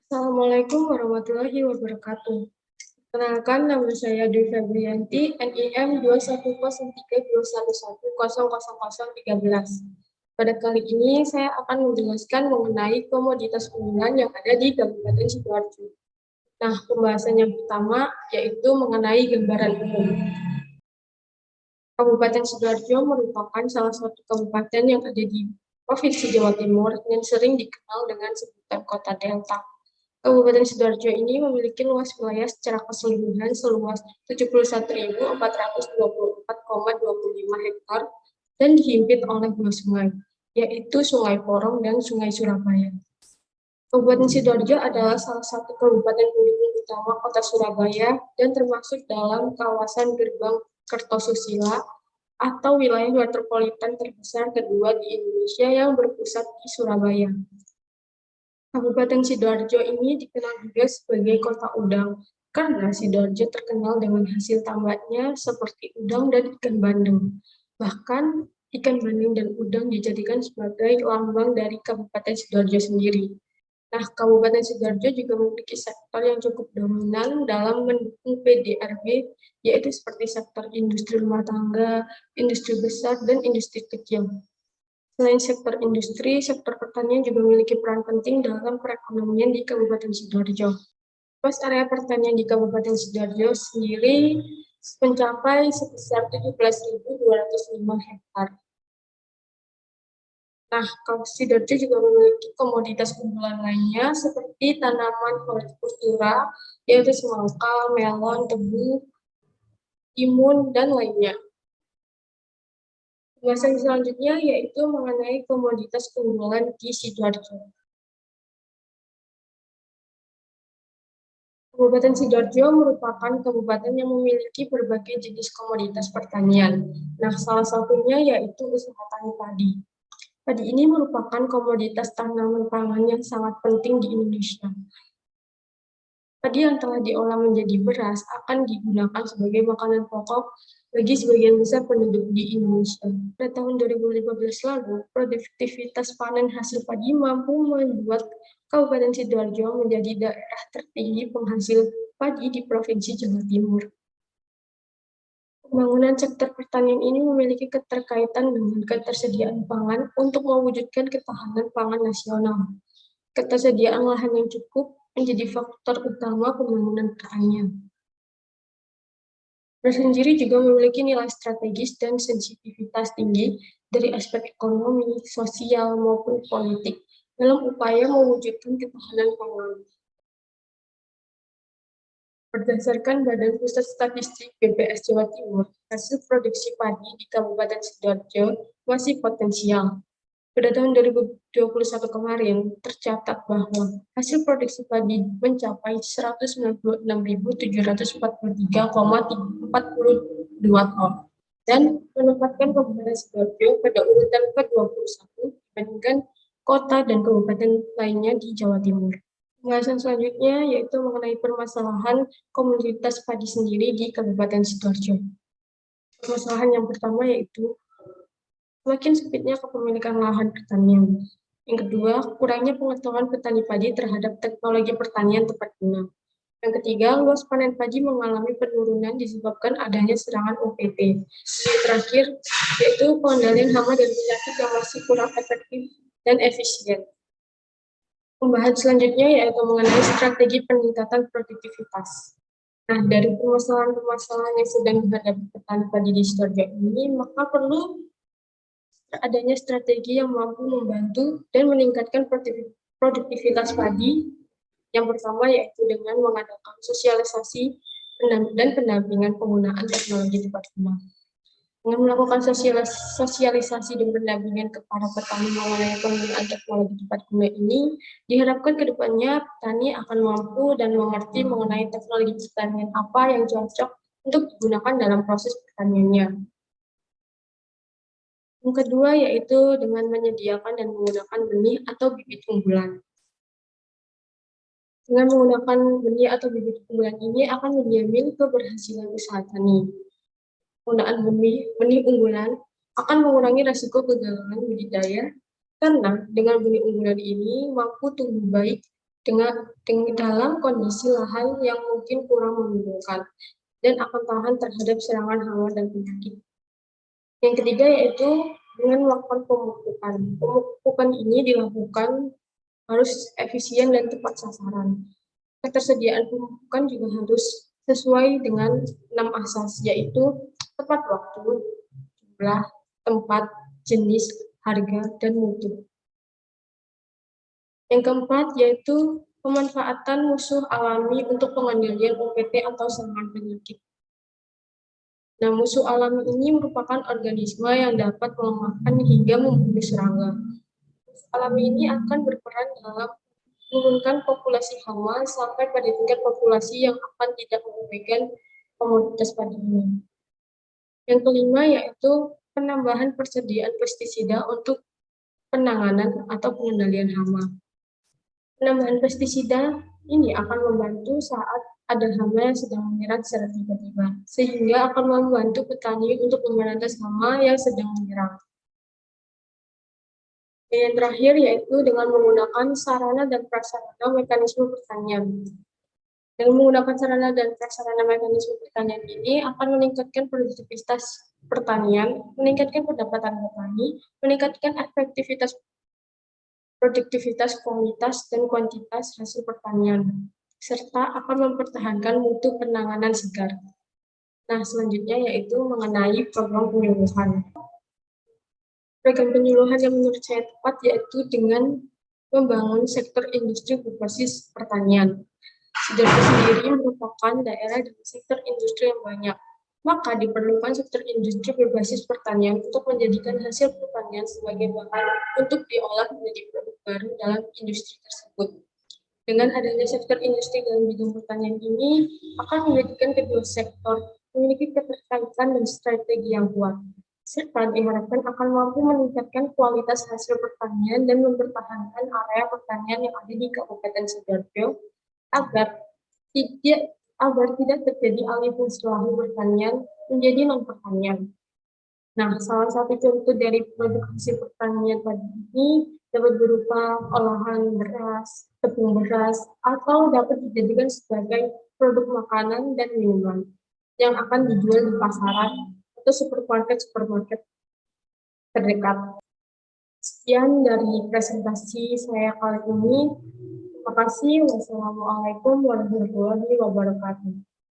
Assalamualaikum warahmatullahi wabarakatuh. Kenalkan, nama saya Dwi Febrianti, NIM 21032110013. Pada kali ini saya akan menjelaskan mengenai komoditas unggulan yang ada di Kabupaten Sidoarjo. Nah, pembahasan yang pertama yaitu mengenai gambaran umum. Kabupaten Sidoarjo merupakan salah satu kabupaten yang ada di Provinsi Jawa Timur yang sering dikenal dengan sebutan Kota Delta. Kabupaten Sidoarjo ini memiliki luas wilayah secara keseluruhan seluas 71.424,25 hektar dan dihimpit oleh dua sungai, yaitu Sungai Porong dan Sungai Surabaya. Kabupaten Sidoarjo adalah salah satu kabupaten pendukung utama Kota Surabaya dan termasuk dalam kawasan Gerbang Kertosusila atau wilayah metropolitan terbesar kedua di Indonesia yang berpusat di Surabaya. Kabupaten Sidoarjo ini dikenal juga sebagai Kota Udang, karena Sidoarjo terkenal dengan hasil tambaknya seperti udang dan ikan bandeng. Bahkan, ikan bandeng dan udang dijadikan sebagai lambang dari Kabupaten Sidoarjo sendiri. Nah, Kabupaten Sidoarjo juga memiliki sektor yang cukup dominan dalam mendukung PDRB, yaitu seperti sektor industri rumah tangga, industri besar, dan industri kecil. Selain sektor industri, sektor pertanian juga memiliki peran penting dalam perekonomian di Kabupaten Sidoarjo. Luas area pertanian di Kabupaten Sidoarjo sendiri mencapai sebesar 17.205 hektar. Nah, Sidoarjo juga memiliki komoditas unggulan lainnya seperti tanaman hortikultura, yaitu semangka, melon, tebu, timun, dan lainnya. Pembahasan selanjutnya yaitu mengenai komoditas unggulan di Sidoarjo. Kabupaten Sidoarjo merupakan kabupaten yang memiliki berbagai jenis komoditas pertanian. Nah, salah satunya yaitu usaha tani padi. Padi ini merupakan komoditas tanaman pangan yang sangat penting di Indonesia. Padi yang telah diolah menjadi beras akan digunakan sebagai makanan pokok bagi sebagian besar penduduk di Indonesia. Pada tahun 2015 lalu, produktivitas panen hasil padi mampu membuat Kabupaten Sidoarjo menjadi daerah tertinggi penghasil padi di Provinsi Jawa Timur. Pembangunan sektor pertanian ini memiliki keterkaitan dengan ketersediaan pangan untuk mewujudkan ketahanan pangan nasional. Ketersediaan lahan yang cukup menjadi faktor utama pembangunan pertanian. Bersendiri juga memiliki nilai strategis dan sensitivitas tinggi dari aspek ekonomi, sosial, maupun politik dalam upaya mewujudkan ketahanan pangan. Berdasarkan Badan Pusat Statistik BPS Jawa Timur, hasil produksi padi di Kabupaten Sidoarjo masih potensial. Pada tahun 2021 kemarin, tercatat bahwa hasil produksi padi mencapai 197.743,42 ton dan menempatkan Kabupaten Sidoarjo pada urutan ke-21 dibandingkan kota dan kabupaten lainnya di Jawa Timur. Pembahasan selanjutnya yaitu mengenai permasalahan komoditas padi sendiri di Kabupaten Sidoarjo. Permasalahan yang pertama yaitu semakin sempitnya kepemilikan lahan pertanian. Yang kedua, kurangnya pengetahuan petani padi terhadap teknologi pertanian tepat guna. Yang ketiga, luas panen padi mengalami penurunan disebabkan adanya serangan UPT. Yang terakhir, yaitu pengendalian hama dan penyakit yang masih kurang efektif dan efisien. Pembahasan selanjutnya yaitu mengenai strategi peningkatan produktivitas. Nah, dari permasalahan-permasalahan yang sedang dihadapi petani padi di Sidoarjo ini, maka perlu adanya strategi yang mampu membantu dan meningkatkan produktivitas padi. Yang pertama yaitu dengan mengadakan sosialisasi dan pendampingan penggunaan teknologi tepat guna. Dengan melakukan sosialisasi dan pendampingan kepada petani mengenai penggunaan teknologi tepat guna ini, diharapkan ke depannya petani akan mampu dan mengerti mengenai teknologi pertanian apa yang cocok untuk digunakan dalam proses pertaniannya. Yang kedua yaitu dengan menyediakan dan menggunakan benih atau bibit unggulan. Dengan menggunakan benih atau bibit unggulan ini akan menjamin keberhasilan usaha tani. Penggunaan benih unggulan akan mengurangi risiko kegagalan budidaya karena dengan benih unggulan ini mampu tumbuh baik dalam kondisi lahan yang mungkin kurang menguntungkan dan akan tahan terhadap serangan hama dan penyakit. Yang ketiga yaitu dengan melakukan pemupukan. Pemupukan ini dilakukan harus efisien dan tepat sasaran. Ketersediaan pemupukan juga harus sesuai dengan 6 asas, yaitu tepat waktu, jumlah, tempat, jenis, harga, dan mutu. Yang keempat yaitu pemanfaatan musuh alami untuk pengendalian OPT atau serangan penyakit. Nah, musuh alami ini merupakan organisme yang dapat melemahkan hingga membunuh serangga. Musuh alami ini akan berperan dalam menurunkan populasi hama sampai pada tingkat populasi yang akan tidak memegang komoditas padi ini. Yang kelima yaitu penambahan persediaan pestisida untuk penanganan atau pengendalian hama. Penambahan pestisida ini akan membantu saat ada hama yang sedang menyerang secara tiba-tiba, sehingga akan membantu petani untuk memberantas hama yang sedang menyerang. Dan yang terakhir yaitu dengan menggunakan sarana dan prasarana mekanisme pertanian. Dengan menggunakan sarana dan prasarana mekanisme pertanian ini akan meningkatkan produktivitas pertanian, meningkatkan pendapatan petani, meningkatkan produktivitas kualitas dan kuantitas hasil pertanian, serta akan mempertahankan mutu penanganan segar. Nah, selanjutnya yaitu mengenai program penyuluhan. Program penyuluhan yang menurut saya tepat yaitu dengan membangun sektor industri berbasis pertanian. Sidoarjo sendiri merupakan daerah dengan sektor industri yang banyak, maka diperlukan sektor industri berbasis pertanian untuk menjadikan hasil pertanian sebagai bahan untuk diolah menjadi produk baru dalam industri tersebut. Dengan adanya sektor industri dalam bidang pertanian ini akan menjadikan kedua sektor memiliki keterkaitan dan strategi yang kuat, serta diharapkan akan mampu meningkatkan kualitas hasil pertanian dan mempertahankan area pertanian yang ada di Kabupaten Sidoarjo agar tidak terjadi alih fungsi lahan pertanian menjadi non pertanian. Nah, salah satu contoh dari produk hasil pertanian tadi ini dapat berupa olahan beras, tepung beras, atau dapat dijadikan sebagai produk makanan dan minuman yang akan dijual di pasaran atau supermarket terdekat. Sekian dari presentasi saya kali ini. Terima kasih. Wassalamualaikum warahmatullahi wabarakatuh.